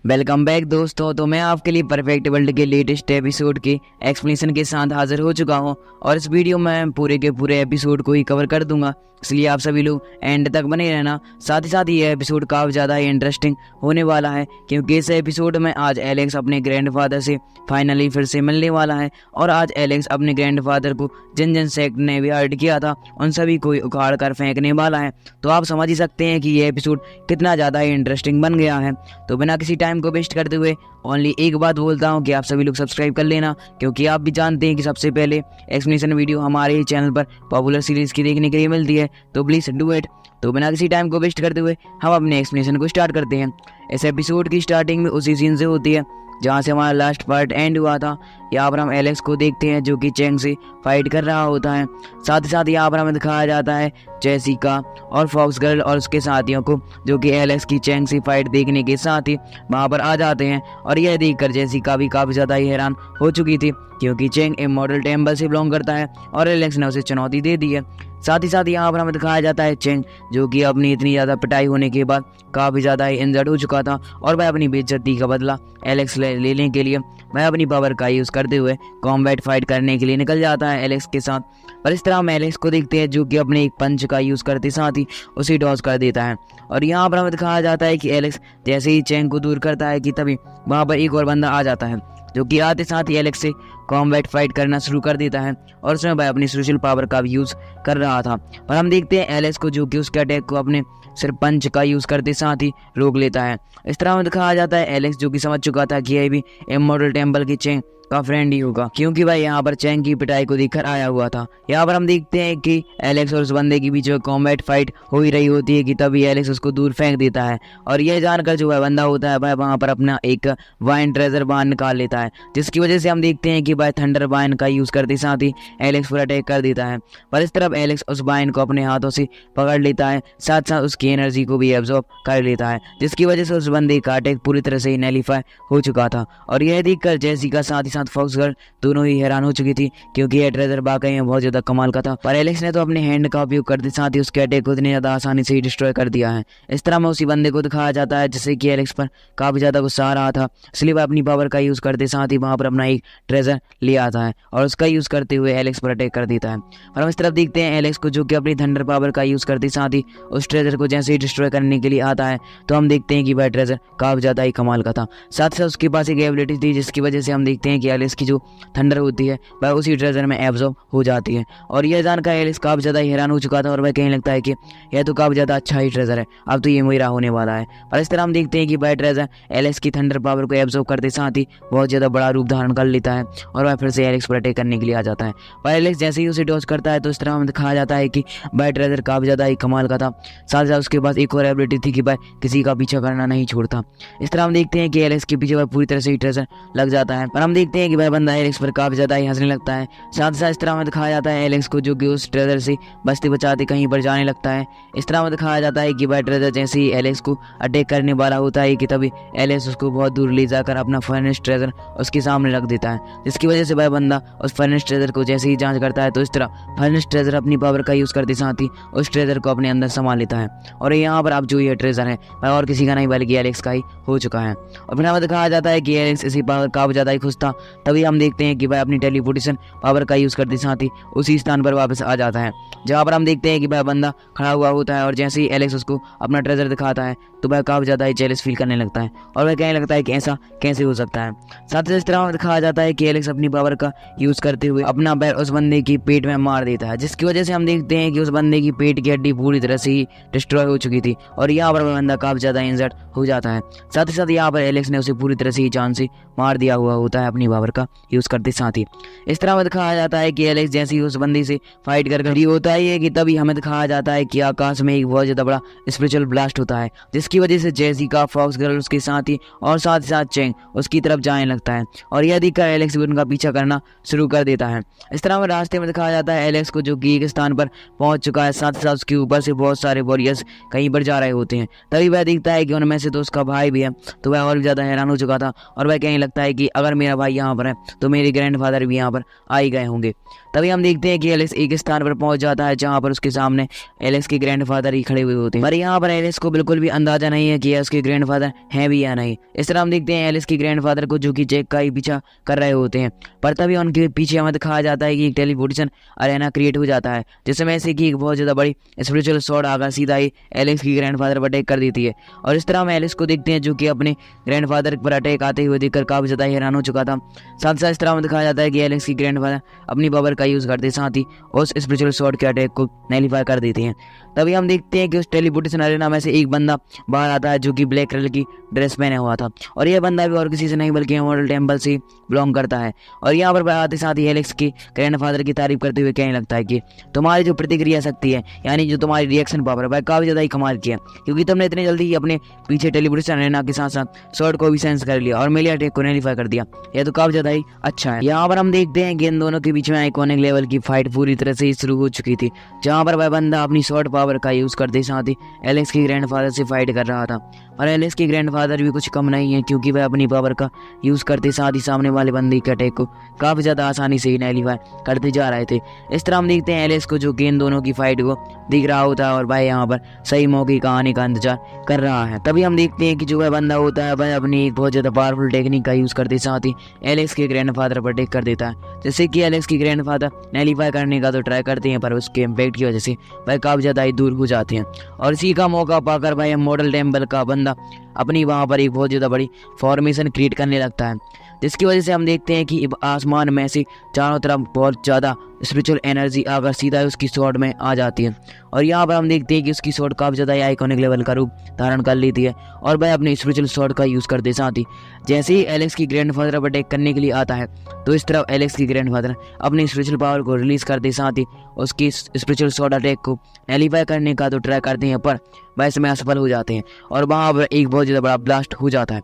Welcome back दोस्तों। तो मैं आपके लिए परफेक्ट वर्ल्ड के लेटेस्ट एपिसोड के एक्सप्लेनेशन के साथ हाजिर हो चुका हूं और इस वीडियो में मैं पूरे के पूरे एपिसोड को ही कवर कर दूंगा, इसलिए आप सभी लोग एंड तक बने रहना। साथ ही साथ ये एपिसोड काफ़ी ज़्यादा ही इंटरेस्टिंग होने वाला है क्योंकि इस एपिसोड में आज एलेक्स अपने ग्रैंडफादर से फाइनली फिर से मिलने वाला है और आज एलेक्स अपने ग्रैंडफादर को जिन जिन सेक्ट ने भी हर्ट किया था उन सभी को उखाड़ कर फेंकने वाला है। तो आप समझ ही सकते हैं कि ये एपिसोड कितना ज़्यादा ही इंटरेस्टिंग बन गया है। तो बिना किसी टाइम को वेस्ट करते हुए ओनली एक बात बोलता हूँ कि आप सभी लोग सब्सक्राइब कर लेना, क्योंकि आप भी जानते हैं कि सबसे पहले एक्सप्लेनेशन वीडियो हमारे ही चैनल पर पॉपुलर सीरीज़ की देखने के लिए मिलती है, तो प्लीज़ डू इट। तो बिना किसी टाइम को वेस्ट करते हुए हम अपने एक्सप्लेनेशन को स्टार्ट करते हैं। इस एपिसोड की स्टार्टिंग में उसी सीन से होती है जहाँ से हमारा लास्ट पार्ट एंड हुआ था। यहाँ पर हम एलेक्स को देखते हैं जो कि चैंग से फाइट कर रहा होता है। साथ ही साथ यहाँ पर हमें दिखाया जाता है जेसिका और फॉक्स गर्ल और उसके साथियों को, जो कि एलेक्स की चैंग से फाइट देखने के साथ ही वहाँ पर आ जाते हैं। और यह देखकर जेसिका भी काफ़ी ज़्यादा ही हैरान हो चुकी थी क्योंकि चैंग इमॉर्टल टेम्पल से बिलोंग करता है और एलेक्स ने उसे चुनौती दे दी है। साथ ही साथ यहाँ पर हमें दिखाया जाता है चैंग जो कि अपनी इतनी ज़्यादा पिटाई होने के बाद काफ़ी ज़्यादा ही इंजर्ड हो चुका था और वह अपनी बेइज्जती का बदला एलेक्स लेने के लिए वह अपनी पावर का यूज़ करते हुए कॉम्बैट फाइट करने के लिए निकल जाता है एलेक्स के साथ। पर इस तरह हम एलेक्स को देखते हैं जो कि अपने एक पंच का यूज़ करते साथ ही उसे डॉज कर देता है। और यहाँ पर हमें दिखाया जाता है कि एलेक्स जैसे ही चैंग को दूर करता है कि तभी वहाँ पर एक और बंदा आ जाता है जो कि आते साथ ही एलेक्स से कॉम्बैट फाइट करना शुरू कर देता है और उसमें वह अपनी सोशल पावर का भी यूज़ कर रहा था। पर हम देखते हैं एलेक्स को जो कि उसके अटैक को अपने सिर्फ पंच का यूज़ करते साथ ही रोक लेता है। इस तरह में दिखाया जाता है एलेक्स जो कि समझ चुका था कि यह भी इमॉर्टल टेम्पल की चैंग का फ्रेंड ही होगा क्योंकि वह यहाँ पर चैंग की पिटाई को देखकर आया हुआ था। यहाँ पर हम देखते हैं कि एलेक्स और उस बंदे के बीच में कॉम्बैट फाइट हो ही रही होती है कि तभी एलेक्स उसको दूर फेंक देता है और यह जानकर जो वह बंदा होता है वह वहाँ पर अपना एक वाइन ट्रेजर बाहर निकाल लेता है, जिसकी वजह से हम देखते हैं कि वह थंडर वाइन का यूज़ करते साथ ही एलेक्स पर अटैक कर देता है। पर इस तरफ एलेक्स उस वाइन को अपने हाथों से पकड़ लेता है, साथ साथ उसकी एनर्जी को भी एब्जॉर्ब कर लेता है, जिसकी वजह से उस बंदे का अटैक पूरी तरह से नैलिफाई हो चुका था। और यह देखकर जेसिका साथ ही साथ फॉक्स गर्ल दोनों ही हैरान हो चुकी थी क्योंकि यह ट्रेजर वाकई में बहुत ज्यादा कमाल का था। पर एलेक्स ने तो अपने हैंड का उपयोग करते साथ ही उसके अटैक को इतनी ज्यादा आसानी से ही डिस्ट्रॉय कर दिया है। इस तरह में उसी बंदे को दिखाया जाता है जिससे कि एलेक्स पर काफी ज्यादा गुस्सा आ रहा था, इसलिए वह अपनी पावर का यूज करते साथ ही वहां पर अपना एक ट्रेजर ले आता है और उसका यूज करते हुए एलेक्स पर अटैक कर देता है। और हम इस तरफ देखते हैं एलेक्स को जो कि अपनी थंडर पावर का यूज करते साथ ही उस ट्रेजर को जैसे ही डिस्ट्रॉय करने के लिए आता है तो हम देखते हैं कि वह ट्रेजर काफी ज्यादा ही कमाल का था। साथ साथ उसके पास एक एबिलिटी थी जिसकी वजह से हम देखते हैं कि एलेक्स की जो थंडर होती है वह उसी ट्रेजर में एब्जॉर्ब हो जाती है। और यह जानकर एलेक्स काफी ज्यादा हैरान हो चुका था और वह कहने लगता है कि यह तो काफी ज्यादा अच्छा ही ट्रेजर है, अब तो ये मेरा होने वाला है। और इस तरह हम देखते हैं कि वह ट्रेजर एलेक्स की थंडर पावर को एब्जॉर्ब करते साथ ही बहुत ज्यादा बड़ा रूप धारण कर लेता है और वह फिर से एलेक्स पर अटैक करने के लिए आ जाता है। पर एलेक्स जैसे ही उसे डॉज करता है तो इस तरह हमें दिखाया जाता है कि वह ट्रेजर काफी ज्यादा ही कमाल का था। साथ साथ उसके पास एक और एबिलिटी थी कि वह किसी का पीछा करना नहीं छोड़ता। इस तरह हम देखते हैं कि एलेक्स के पीछे वह पूरी तरह से ही ट्रेजर लग जाता है। पर हम देखते हैं कि वह बंदा एलेक्स पर काफी ज्यादा ही हंसने लगता है। साथ साथ इस तरह में दिखाया जाता है एलेक्स को जो कि उस ट्रेजर से बचते बचाते कहीं पर जाने लगता है। इस तरह में दिखाया जाता है कि वह ट्रेजर जैसे ही एलेक्स को अटैक करने वाला होता है कि तभी एलेक्स उसको बहुत दूर ले जाकर अपना फर्नेस ट्रेजर उसके सामने रख देता है, जिसकी वजह से वह बंदा उस फर्नेस ट्रेजर को जैसे ही जांच करता है तो इस तरह फर्नेस ट्रेजर अपनी पावर का यूज करते साथ ही उस ट्रेजर को अपने अंदर समा लेता है। और यहाँ पर अब जो ये ट्रेजर है वह और किसी का नहीं बल्कि एलेक्स का ही हो चुका है। और फिर हमें दिखाया जाता है कि एलेक्स इसी पावर काफी ज्यादा ही खुश था। तभी हम देखते हैं कि वह अपनी टेलीपोर्टेशन पावर का यूज करते साथ ही उसी स्थान पर वापस आ जाता है जहाँ पर हम देखते हैं कि वह बंदा खड़ा हुआ होता है और जैसे ही एलेक्स उसको अपना ट्रेजर दिखाता है तो वह काफी ज्यादा ही जेलस फील करने लगता है और वह कहने लगता है कि ऐसा कैसे हो सकता है। साथ ही इस तरह दिखाया जाता है कि एलेक्स अपनी पावर का यूज करते हुए अपना पैर उस बंदे की पेट में मार देता है, जिसकी वजह से हम देखते हैं कि उस बंदे की पेट की हड्डी पूरी तरह से ही डिस्ट्रॉय हो चुकी थी और यहाँ पर वह बंदा काफी ज्यादा इंजर्ड हो जाता है। साथ ही साथ यहाँ पर एलेक्स ने उसे पूरी तरह से ही जान से मार दिया हुआ होता है अपनी पावर का यूज करते साथ ही। इस तरह दिखाया जाता है कि एलेक्स जैसे ही उस बंदी से फाइट कर रही होता है कि तभी हमें दिखाया जाता है कि आकाश में एक बहुत ज्यादा बड़ा स्पिरिचुअल ब्लास्ट होता है, जिसकी वजह से जेसिका, फॉक्स गर्ल उसके साथ ही और साथ ही साथ चैंग उसकी तरफ जाने लगता है और यह देखकर एलेक्स भी उनका पीछा करना शुरू कर देता है। इस तरह में रास्ते में दिखाया जाता है एलेक्स को जो कि एक स्थान पर पहुंच चुका है, साथ ही साथ उसके ऊपर से बहुत सारे वॉरियर्स कहीं पर जा रहे होते हैं। तभी वह देखता है कि उनमें से तो उसका भाई भी है, तो वह और भी ज्यादा हैरान हो चुका था और वह कहने लगता है कि अगर मेरा भाई यहाँ पर है तो मेरे ग्रैंडफादर भी यहाँ पर आ ही गए होंगे। तभी हम देखते हैं कि एलेक्स एक स्थान पर पहुंच जाता है जहां पर उसके सामने एलेक्स के ग्रैंडफादर ही खड़े हुए होते हैं, पर यहाँ पर एलेक्स को बिल्कुल भी अंदाजा नहीं है कि उसके ग्रैंडफादर हैं भी या नहीं। इस तरह हम देखते हैं एलेक्स के ग्रैंडफादर को जो कि जैक का ही पीछा कर रहे होते हैं, पर तभी उनके पीछे हमें दिखाया जाता है कि एक टेलीपोर्टेशन अरेना क्रिएट हो जाता है, जिसमें से कि एक बहुत ज्यादा बड़ी स्पिरिचुअल स्वॉर्ड आकर सीधा ही एलेक्स की ग्रैंडफादर पर अटैक कर देती है। और इस तरह हम एलेक्स को देखते हैं जो कि अपने ग्रैंडफादर पर अटैक आते हुए देखकर काफी ज्यादा हैरान हो चुका था। साथ साथ इस तरह हमें दिखाया जाता है कि एलेक्स की ग्रैंडफादर अपनी पावर का यूज करते साथ ही उस स्पिरिचुअल स्वॉर्ड के अटैक को नैलीफाई कर देते हैं। तभी हम देखते हैं कि उस टेलीपोर्टेशन अरेना में से एक बंदा बाहर आता है जो कि ब्लैक कलर की ड्रेस पहने हुआ था, और यह बंदा भी और किसी से नहीं बल्कि इमॉर्टल टेम्पल से बिलोंग करता है। और यहाँ पर आते साथ ही एलेक्स की ग्रैंडफादर की तारीफ करते हुए कहने लगता है कि तुम्हारी जो प्रतिक्रिया शक्ति है, यानी जो तुम्हारी रिएक्शन पावर है, वह काफी ज्यादा ही कमाल की है, क्योंकि तुमने इतने जल्दी ही अपने पीछे टेलीपोर्टेशन अरेना के साथ साथ स्वॉर्ड को भी सेंस कर लिया और मेले अटैक को नैलीफाई कर दिया। यह तो काफी ज्यादा ही अच्छा है। यहाँ पर हम देखते हैं कि इन दोनों के बीच में आइकॉनिक लेवल की फाइट पूरी तरह से शुरू हो चुकी थी, जहाँ पर वह बंदा अपनी स्वॉर्ड पावर का यूज करते साथ ही एलेक्स के ग्रैंडफादर से फाइट कर रहा था। और एलेक्स के ग्रैंडफादर भी कुछ कम नहीं है, क्योंकि वह अपनी पावर का यूज करते साथ ही सामने वाले बंदे के अटैक को काफी ज्यादा आसानी से ही नैलीफाई करते जा रहे थे। इस तरह हम देखते हैं एलेक्स को जो कि इन दोनों की फाइट को दिख रहा होता है और भाई यहाँ पर सही मौके का आने का इंतजार कर रहा है। तभी हम देखते हैं कि जो वह बंदा होता है वह अपनी एक बहुत ज्यादा पावरफुल टेक्निक का यूज करते साथ ही एलेक्स के ग्रैंडफादर पर अटैक कर देता है, जैसे कि एलेक्स के ग्रैंडफादर नैलीफाई करने का तो ट्राई करते हैं, पर उसके इम्पैक्ट की वजह से वह काफी ज्यादा ही दूर हो जाते हैं। और इसी का मौका पाकर भाई मॉडल टेम्पल का बंदा अपनी वहां पर एक बहुत ज्यादा बड़ी फॉर्मेशन क्रिएट करने लगता है, जिसकी वजह से हम देखते हैं कि आसमान में से चारों तरफ बहुत ज़्यादा स्पिरिचुअल एनर्जी आकर सीधा उसकी स्वॉर्ड में आ जाती है। और यहाँ पर हम देखते हैं कि उसकी स्वॉर्ड काफ़ी ज़्यादा आइकॉनिक लेवल का रूप धारण कर लेती है, और वह अपने स्पिरिचुअल स्वॉर्ड का यूज़ करते साथ ही जैसे ही एलेक्स की ग्रैंडफादर पर अटैक करने के लिए आता है, तो इस तरफ एलेक्स की ग्रैंडफादर अपनी स्पिरिचुअल पावर को रिलीज करते साथ ही उसकी स्पिरिचुअल स्वॉर्ड अटैक को नैलीफाई करने का तो ट्राई करते हैं, पर वह इसमें असफल हो जाते हैं और वहाँ पर एक बहुत ज़्यादा बड़ा ब्लास्ट हो जाता है।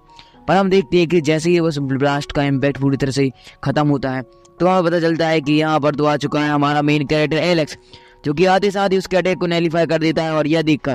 पर हम देखते हैं कि जैसे ही उस ब्लास्ट का इम्पैक्ट पूरी तरह से खत्म होता है, तो हमें पता चलता है कि यहाँ पर तो आ चुका है हमारा मेन कैरेक्टर एलेक्स, जो कि आते साथ ही उसके अटैक को नैलीफाई कर देता है। और यह देखकर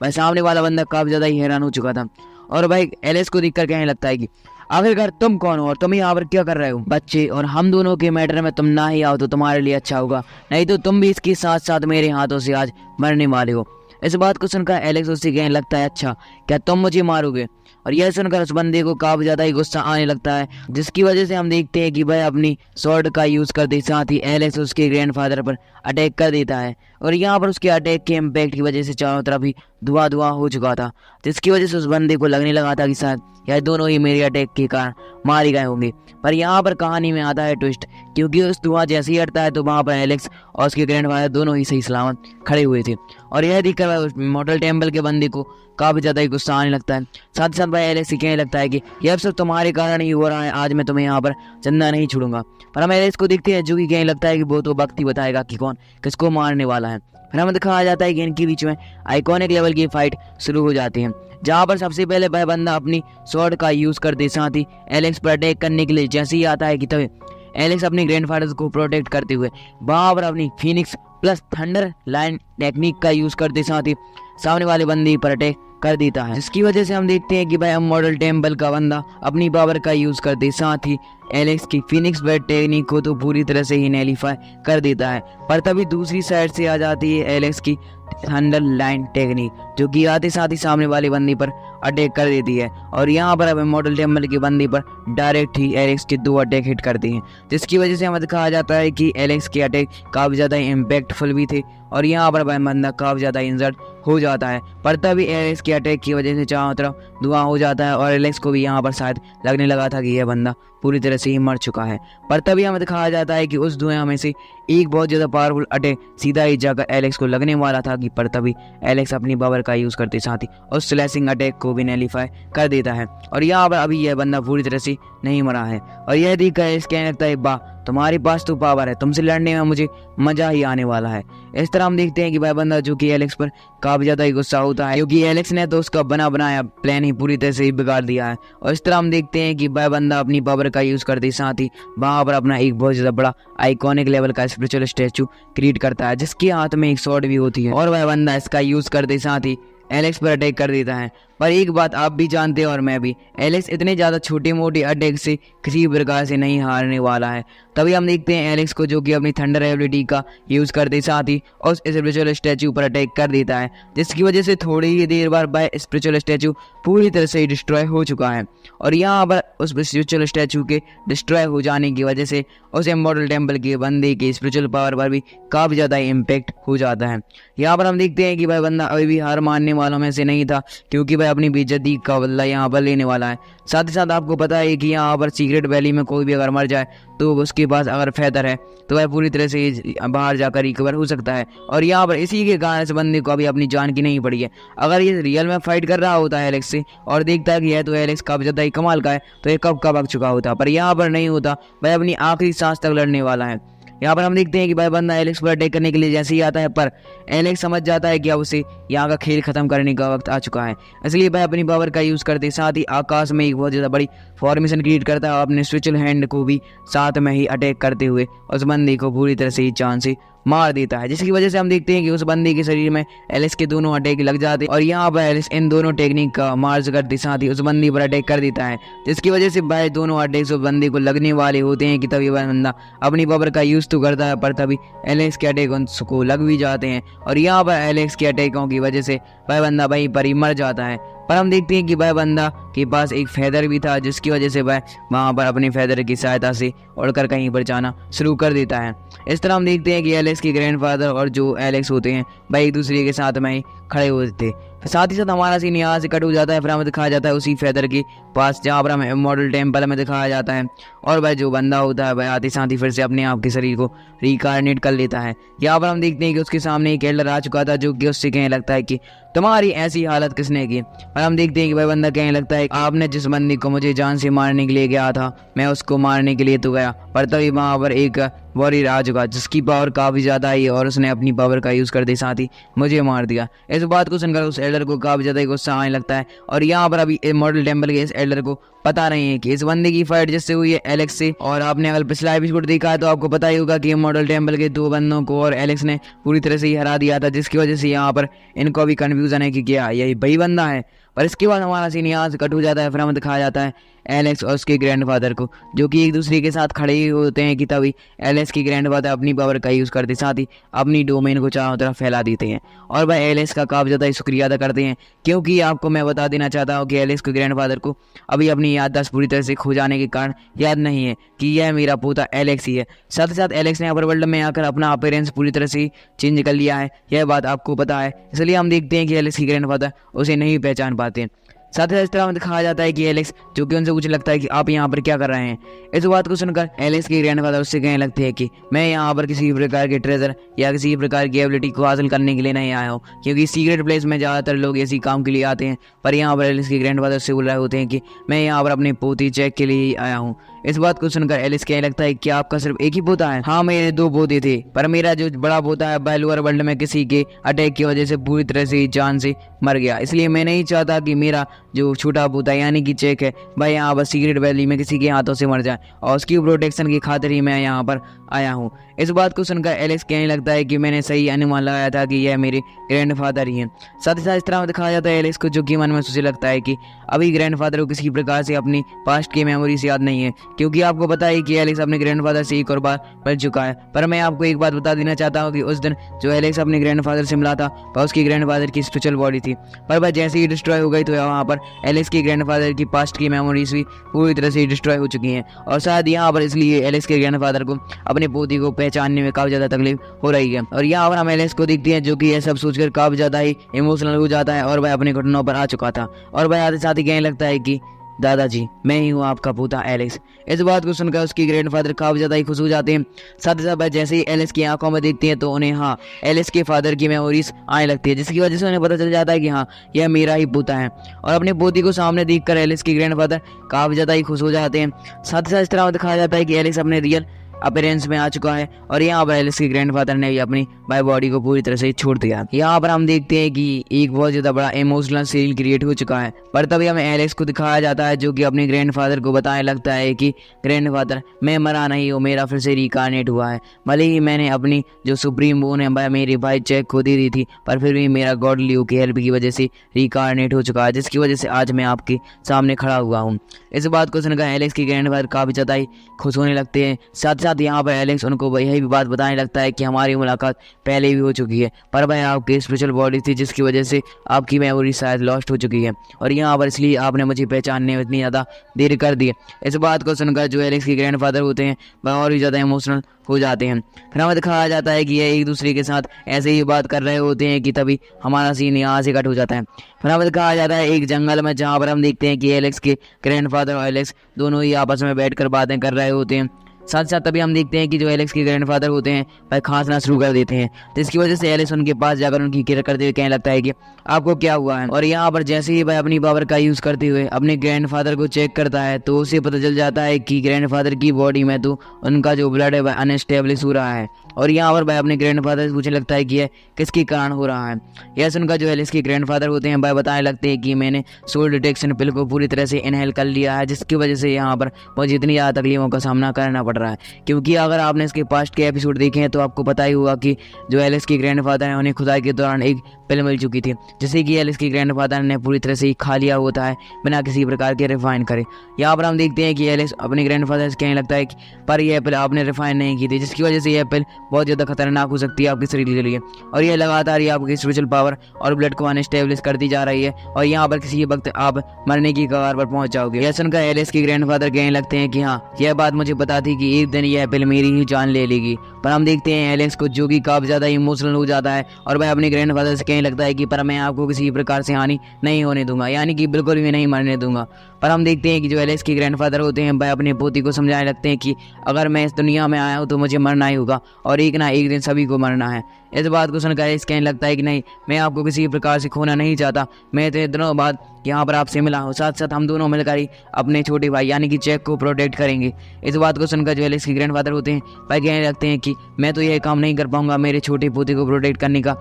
भाई सामने वाला बंदा काफी ज्यादा ही हैरान हो चुका था, और भाई एलेक्स को देखकर कहने लगता है कि आखिरकार तुम कौन हो और तुम यहाँ पर क्या कर रहे हो बच्चे, और हम दोनों के मैटर में तुम ना ही आओ तो तुम्हारे लिए अच्छा होगा, नहीं तो तुम भी इसके साथ साथ मेरे हाथों से आज मरने वाले हो। इस बात को सुनकर एलेक्स उससे कहने लगता है अच्छा क्या तुम मुझे मारोगे, और यह सुनकर उस बंदे को काफी ज्यादा ही गुस्सा आने लगता है, जिसकी वजह से हम देखते हैं कि वह अपनी स्वॉर्ड का यूज करते साथ ही एलेक्स उसके ग्रैंडफादर पर अटैक कर देता है। और यहाँ पर उसके अटैक के इम्पैक्ट की वजह से चारों तरफ ही धुआं धुआं हो चुका था, जिसकी वजह से उस बंदे को लगने लगा था कि शायद यह दोनों ही मेरे अटैक के कारण मारे गए होंगे। पर यहाँ पर कहानी में आता है ट्विस्ट, क्योंकि उस धुआं जैसे ही हटता है तो वहाँ पर एलेक्स और उसके ग्रैंडफादर दोनों ही सही सलामत खड़े हुए थे, और यह देखकर उस मॉडल टेम्पल के बंदे को काफी ज्यादा ही गुस्सा आने लगता है। साथ ही साथ भाई एलेक्स से कहने लगता है कि यह सब तुम्हारे कारण ही हो रहा है, आज मैं तुम्हें यहाँ पर जिंदा नहीं छोड़ूंगा। पर हम एलेक्स को देखते हैं जो कि कहने लगता है कि वो तो वक्त ही बताएगा कि कौन किसको मारने वाला है। फिर हमें दिखाया जाता है कि इनके बीच में आइकॉनिक लेवल की फाइट शुरू हो जाती है, जहाँ पर सबसे पहले वह बंदा अपनी स्वॉर्ड का यूज करते साथ ही एलेक्स पर अटैक करने के लिए जैसे ही आता है कि तभी एलेक्स अपने ग्रैंडफादर को प्रोटेक्ट करते हुए वहाँ पर अपनी Phoenix plus thunder line technique का यूज करते साथ ही सामने वाले बंदे पर अटैक कर देता है, जिसकी वजह से हम देखते हैं कि भाई मॉडल टेम्पल का बंदा अपनी पावर का यूज करते साथ ही एलेक्स की फिनिक्स बेड टेक्निक को तो पूरी तरह से ही नैलीफाई कर देता है। पर तभी दूसरी साइड से आ जाती है एलेक्स की थंडर लाइन टेक्निक, जो कि आते साथ ही सामने वाले बंदे पर अटैक कर देती है, और यहाँ पर हमें मॉडल टेम्पल के बंदे पर डायरेक्ट ही एलेक्स के 2 अटैक हिट करते हैं, जिसकी वजह से हमें दिखाया जाता है कि एलेक्स के अटैक काफी ज्यादा इम्पैक्टफुल भी थे, और यहाँ पर वह बंदा काफी ज्यादा इंजर्ड हो जाता है। पर तभी एलेक्स के अटैक की वजह से चारों तरफ धुआं हो जाता है, और एलेक्स को भी यहाँ पर शायद लगने लगा था कि यह बंदा पूरी तरह से ही मर चुका है। पर तभी हमें दिखाया जाता है कि उस धुआं में से एक बहुत ज्यादा पावरफुल अटैक सीधा ही जाकर एलेक्स को लगने वाला था, कि पर तभी एलेक्स अपनी पावर का यूज करते साथ ही उस स्लैशिंग अटैक को भी नैलीफाई कर देता है, और यहाँ पर अभी यह बंदा पूरी तरह से नहीं मरा है। और यह देखकर एलेक्स कहने लगता है वाह तुम्हारे पास तो पावर है, तुमसे लड़ने में मुझे मजा ही आने वाला है। इस तरह हम देखते हैं कि वह बंदा जो कि एलेक्स पर काफी ज्यादा ही गुस्सा होता है, क्योंकि एलेक्स ने तो उसका बना बनाया प्लान ही पूरी तरह से ही बिगाड़ दिया है। और इस तरह हम देखते हैं कि वह बंदा अपनी पावर का यूज करते साथ ही वहां पर अपना एक बहुत ज्यादा बड़ा आइकॉनिक लेवल का स्पिरिचुअल स्टैचू क्रिएट करता है, जिसके हाथ में एक स्वॉर्ड भी होती है, और वह बंदा इसका यूज करते साथ ही एलेक्स पर अटैक कर देता है। पर एक बात आप भी जानते हैं और मैं भी, एलेक्स इतने ज़्यादा छोटे मोटे अटैक से किसी प्रकार से नहीं हारने वाला है। तभी हम देखते हैं एलेक्स को, जो कि अपनी थंडर एबिलिटी का यूज़ करते साथ ही उस स्पिरिचुअल स्टैचू पर अटैक कर देता है, जिसकी वजह से थोड़ी ही देर बाद वह स्पिरिचुअल स्टैचू पूरी तरह से डिस्ट्रॉय हो चुका है। और यहाँ पर उस स्पिरिचुअल स्टैचू के डिस्ट्रॉय हो जाने की वजह से उस इमॉर्टल टेम्पल के बंदे की स्पिरिचुअल पावर पर भी काफ़ी ज़्यादा इम्पैक्ट हो जाता है। यहाँ पर हम देखते हैं कि वह बंदा अभी भी हार मानने वालों में से नहीं था, क्योंकि वह अपनी बेइज्जती का बदला यहाँ पर लेने वाला है। साथ ही साथ आपको पता है कि यहाँ पर सीक्रेट वैली में कोई भी अगर मर जाए तो उसके पास अगर फेदर है तो वह पूरी तरह से बाहर जाकर रिकवर हो सकता है। और यहाँ पर इसी के कारण इस बंदे को अभी अपनी जान की नहीं पड़ी है। अगर ये रियल में फाइट कर रहा होता है एलेक्स से और देखता है कि यह तो एलेक्स काफ़ी ज़्यादा ही कमाल का है, तो ये कब का भाग चुका होता, पर यहाँ पर नहीं होता, वह अपनी आखिरी सांस तक लड़ने वाला है। यहाँ पर हम देखते हैं कि भाई बंदा एलेक्स पर अटैक करने के लिए जैसे ही आता है, पर एलेक्स समझ जाता है कि अब उसे यहाँ का खेल खत्म करने का वक्त आ चुका है। इसलिए वह अपनी पावर का यूज़ करते साथ ही आकाश में एक बहुत ज़्यादा बड़ी फॉर्मेशन क्रिएट करता है और अपने स्पिरिचुअल हैंड को भी साथ में ही अटैक करते हुए उस बंदे को पूरी तरह से ही जान से मार देता है, जिसकी वजह से हम देखते हैं कि उस बंदे के शरीर में एलिस के दोनों अटैक लग जाते हैं। और यहाँ पर एलिस इन दोनों टेक्निक का मार्च करते साथ ही उस बंदे पर अटैक कर देता है, जिसकी वजह से भाई दोनों अटैक्स उस बंदे को लगने वाले होते हैं कि तभी वह बंदा अपनी पावर का यूज़ तो करता है, पर तभी एलेक्स के अटैक उसको लग भी जाते हैं। और यहाँ पर एलेक्स के अटैकों की वजह से वह बंदा वहीं पर ही मर जाता है। पर हम देखते हैं कि वह बंदा के पास एक फेदर भी था, जिसकी वजह से वह वहाँ पर अपनी फेदर की सहायता से उड़कर कहीं पर जाना शुरू कर देता है। इस तरह हम देखते हैं कि एलेक्स के ग्रैंडफादर और जो एलेक्स होते हैं वह एक दूसरे के साथ में ही खड़े होते थे। साथ ही साथ हमारा सीन यहाँ से कट हो जाता है, फिर हमें दिखाया जाता है उसी फेदर के पास जहाँ पर हमें मॉडल टेम्पल में दिखाया जाता है। और वह जो बंदा होता है वह आते साथ ही फिर से अपने आप के शरीर को रिकार्नेट कर लेता है। यहाँ पर हम देखते हैं कि उसके सामने एक एल्डर आ चुका था, जो कि उससे कहने लगता है कि तुम्हारी ऐसी हालत किसने की। और हम देखते हैं कि वह बंदा कहने लगता है आपने जिस बंदी को मुझे जान से मारने के लिए गया था, मैं उसको मारने के लिए तो गया, पर तभी वहाँ पर एक वॉरियर आ चुका जिसकी पावर काफ़ी ज़्यादा आई और उसने अपनी पावर का यूज़ करते साथ ही मुझे मार दिया। इस बात को सुनकर उस एल्डर को काफ़ी ज़्यादा गुस्सा आने लगता है। और यहाँ पर अभी मॉडल टेम्पल के इस एल्डर को पता नहीं है कि इस बंदे की फाइट जिससे हुई है एलेक्स से। और आपने अगर पिछला एपिसोड देखा है तो आपको पता ही होगा कि मॉडल टेम्पल के दो बंदों को और एलेक्स ने पूरी तरह से ही हरा दिया था, जिसकी वजह से यहाँ पर इनको भी कन्फ्यूजन है कि क्या यही वही बंदा है। पर इसके बाद हमारा सीन यहाँ से कट हो जाता है, फिर हमें दिखाया जाता है एलेक्स और उसके ग्रैंडफादर को, जो कि एक दूसरे के साथ खड़े ही होते हैं कि तभी एलेक्स के ग्रैंडफादर अपनी पावर का यूज़ करते साथ ही अपनी डोमेन को चारों तरफ फैला देते हैं। और वह एलेक्स का काफ़ी ज़्यादा शुक्रिया अदा करते हैं, क्योंकि आपको मैं बता देना चाहता हूँ कि एलेक्स के ग्रैंडफादर को अभी अपनी याददाश्त पूरी तरह से खो जाने के कारण याद नहीं है कि यह मेरा पोता एलेक्स ही है। साथ ही साथ एलेक्स ने अपर वर्ल्ड में आकर अपना अपीयरेंस पूरी तरह से चेंज कर लिया है, यह बात आपको पता है। इसलिए हम देखते हैं कि एलेक्स के ग्रैंडफादर उसे नहीं पहचान पाते। साथ ही इस तरह में दिखाया जाता है कि एलेक्स, जो कि उनसे पूछने लगता है कि आप यहाँ पर क्या कर रहे हैं। इस बात को सुनकर एलेक्स के ग्रैंडफादर उससे कहने लगते हैं कि मैं यहाँ पर किसी प्रकार के ट्रेजर या किसी प्रकार की एबिलिटी को हासिल करने के लिए नहीं आया हूँ, क्योंकि सीक्रेट प्लेस में ज़्यादातर लोग इसी काम के लिए आते हैं। पर यहाँ पर एलेक्स के ग्रैंडफादर से बोल रहे होते हैं कि मैं यहाँ पर अपने पोती चेक के लिए आया हूँ। इस बात को सुनकर एलेक्स कहने लगता है कि आपका सिर्फ एक ही पोता है। हाँ, मेरे दो पोते थे, पर मेरा जो बड़ा पोता है वह लोअर वर्ल्ड में किसी के अटैक की वजह से पूरी तरह से जान से मर गया। इसलिए मैं नहीं चाहता कि मेरा जो छोटा पोता यानी कि चेक है वह यहाँ पर सीक्रेट वैली में किसी के हाथों से मर जाए, और उसकी प्रोटेक्शन की खातिर ही मैं यहाँ पर आया हूँ। इस बात को सुनकर एलेक्स कहने लगता है कि मैंने सही अनुमान लगाया था कि यह मेरे ग्रैंडफादर ही हैं। साथ ही साथ इस तरह दिखाया जाता है एलेक्स को, जो कि मन में सोचने लगता है कि अभी ग्रैंडफादर को किसी प्रकार से अपनी पास्ट की मेमोरीज याद नहीं है, क्योंकि आपको पता है कि एलेक्स अपने ग्रैंडफादर से एक और बार मिल चुका है। पर मैं आपको एक बात बता देना चाहता हूँ कि उस दिन जो एलेक्स अपने ग्रैंडफादर से मिला था वह उसकी ग्रैंडफादर की स्पिरिचुअल बॉडी थी, पर वह जैसे ही डिस्ट्रॉय हो गई तो वहाँ पर एलेक्स के ग्रैंडफादर की पास्ट की मेमोरीज भी पूरी तरह से डिस्ट्रॉय हो चुकी हैं। और शायद यहाँ पर इसलिए एलेक्स के ग्रैंडफादर को अपने पोती को पहचानने में काफ़ी ज़्यादा तकलीफ हो रही है। और यहाँ पर हम एलेक्स को देखते हैं, जो कि यह सब सोचकर काफ़ी ज़्यादा ही इमोशनल हो जाता है और वह अपने घुटनों पर आ चुका था। और वह आते साथ ही कहने लगता है कि दादाजी, मैं ही हूँ आपका पोता एलेक्स। इस बात को सुनकर उसके ग्रैंडफादर काफ़ी ज़्यादा ही खुश हो जाते हैं। साथ ही साथ जैसे ही एलेक्स की आंखों में देखते हैं तो उन्हें हाँ एलेक्स के फादर की मेमोरीज आने लगती है, जिसकी वजह से उन्हें पता चल जाता है कि हाँ यह मेरा ही पोता है। और अपने पोती को सामने देखकर एलेक्स के ग्रैंडफादर काफ़ी ज़्यादा ही खुश हो जाते हैं। साथ ही साथ इस तरह दिखाया जाता है कि एलेक्स अपने रियल अपीयरेंस में आ चुका है और यहाँ पर एलेक्स के ग्रैंडफादर ने भी अपनी बाय बॉडी को पूरी तरह से छोड़ दिया। यहाँ पर हम देखते हैं कि एक बहुत ज्यादा बड़ा इमोशनल सीन क्रिएट हो चुका है, पर तभी हमें एलेक्स को दिखाया जाता है जो कि अपने ग्रैंडफादर को बताने लगता है कि ग्रैंडफादर मैं मरा नहीं हूँ, मेरा फिर से रिकार्नेट हुआ है। भले ही मैंने अपनी जो सुप्रीम बोन है मेरी भाई चेक खो दी थी, पर फिर भी मेरा गॉड लियो की हेल्प की वजह से रिकार्नेट हो चुका है, जिसकी वजह से आज मैं आपके सामने खड़ा हुआ हूँ। इस बात को सुनकर एलेक्स के ग्रैंडफादर काफी ज्यादा ही खुश होने लगते हैं। साथ साथ यहाँ पर एलेक्स उनको यही भी बात बताने लगता है कि हमारी मुलाकात पहले भी हो चुकी है, पर वह आपकी स्पिरिचुअल बॉडी थी जिसकी वजह से आपकी मेमोरी शायद लॉस्ट हो चुकी है और यहाँ पर इसलिए आपने मुझे पहचानने में इतनी ज़्यादा देर कर दी है। इस बात को सुनकर जो एलेक्स के ग्रैंडफादर होते हैं वह और भी ज़्यादा इमोशनल हो जाते हैं। फिर हमें दिखाया जाता है कि ये एक दूसरे के साथ ऐसे ही बात कर रहे होते हैं कि तभी हमारा सीन यहाँ से कट हो जाता है। फिर हमें दिखाया जाता है एक जंगल में, जहाँ पर हम देखते हैं कि एलेक्स के ग्रैंडफादर और एलेक्स दोनों ही आपस में बैठकर बातें कर रहे होते हैं। साथ साथ तभी हम देखते हैं कि जो एलेक्स के ग्रैंडफादर होते हैं वह खांसना शुरू कर देते हैं, जिसकी वजह से एलेक्स उनके पास जाकर उनकी केयर करते हुए कहने लगता है कि आपको क्या हुआ है। और यहाँ पर जैसे ही वह अपनी पावर का यूज़ करते हुए अपने ग्रैंडफादर को चेक करता है तो उसे पता चल जाता है कि ग्रैंडफादर की बॉडी में तो उनका जो ब्लड है वह अनस्टेब्लिश हो रहा है। और यहाँ पर वह अपने ग्रैंडफादर से पूछने लगता है कि यह किसके कारण हो रहा है। यह सुनकर जो एलेक्स के ग्रैंडफादर होते हैं वह बताने लगते हैं कि मैंने सोल डिटेक्शन पिल को पूरी तरह से इनहेल कर लिया है, जिसकी वजह से यहाँ पर मुझे इतनी ज़्यादा तकलीफों का सामना करना पड़ रहा है। क्योंकि अगर आपने इसके पास्ट के एपिसोड देखे हैं तो आपको पता ही होगा कि जो एलेक्स के ग्रैंडफादर हैं उन्हें खुदाई के दौरान एक पिल मिल चुकी थी, जिसे कि एलेक्स के ग्रैंडफादर ने पूरी तरह से ही खा लिया होता है बिना किसी प्रकार के रिफाइन करे। यहाँ पर हम देखते हैं कि एलेक्स अपने ग्रैंडफादर से कहने लगता है कि पर यह पिल आपने रिफाइन नहीं की थी, जिसकी वजह से यह पिल बहुत ज़्यादा खतरनाक हो सकती है आपके शरीर के लिए और यह लगातार ही आपकी स्पिरिचुअल पावर और ब्लड को अनस्टेब्लिश करती जा रही है और यहाँ पर किसी वक्त आप मरने की कगार पर पहुंच जाओगे। यह सुनकर एलेक्स के ग्रैंडफादर कहने लगते हैं कि हाँ, यह बात मुझे पता थी कि एक दिन यह पिल मेरी ही जान ले लेगी। पर हम देखते हैं एलेक्स को जो कि काफी ज्यादा इमोशनल हो जाता है और वह अपने ग्रैंडफादर से कहने लगता है कि पर मैं आपको किसी प्रकार से हानि नहीं होने दूंगा, यानी कि बिल्कुल भी नहीं मरने दूंगा। पर हम देखते हैं कि जो एलेक्स के ग्रैंडफादर होते हैं वह अपने पोती को समझाने लगते हैं कि अगर मैं इस दुनिया में आया हूँ तो मुझे मरना ही होगा और एक ना एक दिन सभी को मरना है। इस बात को सुनकर एलेक्स कहने लगता है कि नहीं, मैं आपको किसी प्रकार से खोना नहीं चाहता, मैं इतने दिनों बाद यहाँ पर आपसे मिला हूँ, साथ साथ हम दोनों मिलकर ही अपने छोटे भाई यानी कि चेक को प्रोटेक्ट करेंगे। इस बात को सुनकर जो एलेक्स के ग्रैंडफादर होते हैं वह कहने लगते हैं कि मैं तो यह काम नहीं कर पाऊंगा मेरे छोटे पोते को प्रोटेक्ट करने का,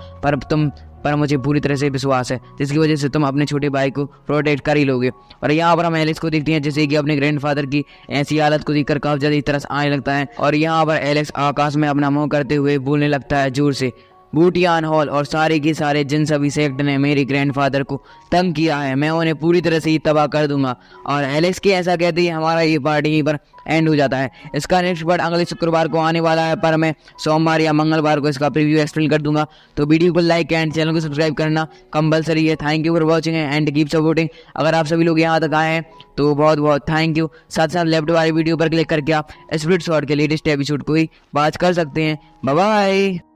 पर मुझे पूरी तरह से विश्वास है, जिसकी वजह से तुम अपने छोटे भाई को प्रोटेक्ट कर ही लोगे। और यहाँ पर हम एलेक्स को देखते हैं जैसे कि अपने ग्रैंडफादर की ऐसी हालत को देखकर काफी ज्यादा तरस आने लगता है और यहाँ पर एलेक्स आकाश में अपना मुंह करते हुए बोलने लगता है जोर से, बूटियान हॉल और सारे के सारे जिन सभी सेक्ट ने मेरे ग्रैंडफादर को तंग किया है मैं उन्हें पूरी तरह से ही तबाह कर दूंगा। और एलेक्स के ऐसा कहते ही हमारा ये पार्ट यहीं पर एंड हो जाता है। इसका नेक्स्ट पार्ट अगले शुक्रवार को आने वाला है, पर मैं सोमवार या मंगलवार को इसका प्रीव्यू एक्सप्लेन कर दूंगा। तो वीडियो को लाइक एंड चैनल को सब्सक्राइब करना कंपलसरी है। Thank you for watching and keep supporting. अगर आप सभी लोग यहाँ तक आए हैं तो बहुत बहुत थैंक यू। साथ साथ लेफ्ट वाली वीडियो पर क्लिक करके आप स्प्लिट शॉट के लेटेस्ट एपिसोड को ही वॉच कर सकते हैं। Bye bye.